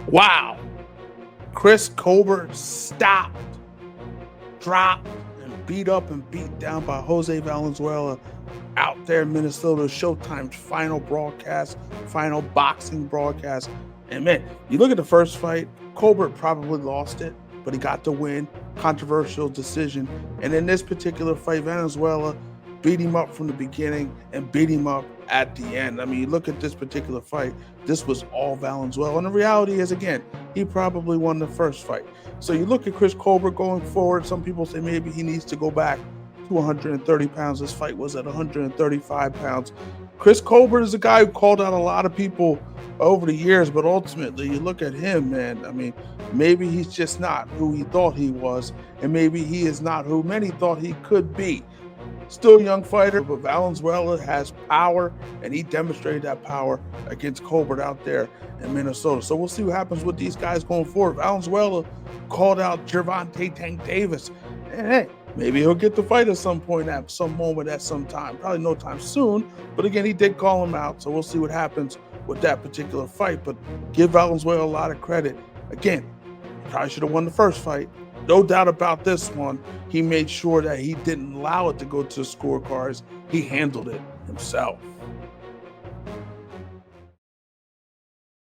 Wow. Chris Colbert stopped, dropped, and beat up and beat down by Jose Valenzuela out there in Minnesota. Showtime's final broadcast, final boxing broadcast. And man, you look at the first fight, Colbert probably lost it, but he got the win, controversial decision. And in this particular fight, Valenzuela beat him up from the beginning and beat him up at the end. I mean, you look at this particular fight, this was all Valenzuela. And the reality is, again, he probably won the first fight. So you look at Chris Colbert going forward, some people say maybe he needs to go back to 130 pounds. This fight was at 135 pounds. Chris Colbert is a guy who called out a lot of people over the years, but ultimately you look at him, man, I mean, maybe he's just not who he thought he was, and maybe he is not who many thought he could be. Still a young fighter, but Valenzuela has power, and he demonstrated that power against Colbert out there in Minnesota. So we'll see what happens with these guys going forward. Valenzuela called out Gervonta Davis, and hey, maybe he'll get the fight at some point, at some moment, at some time. Probably no time soon, but again, he did call him out, so we'll see what happens with that particular fight. But give Valenzuela a lot of credit. Again, probably should have won the first fight. No doubt about this one. He made sure that he didn't allow it to go to the scorecards. He handled it himself.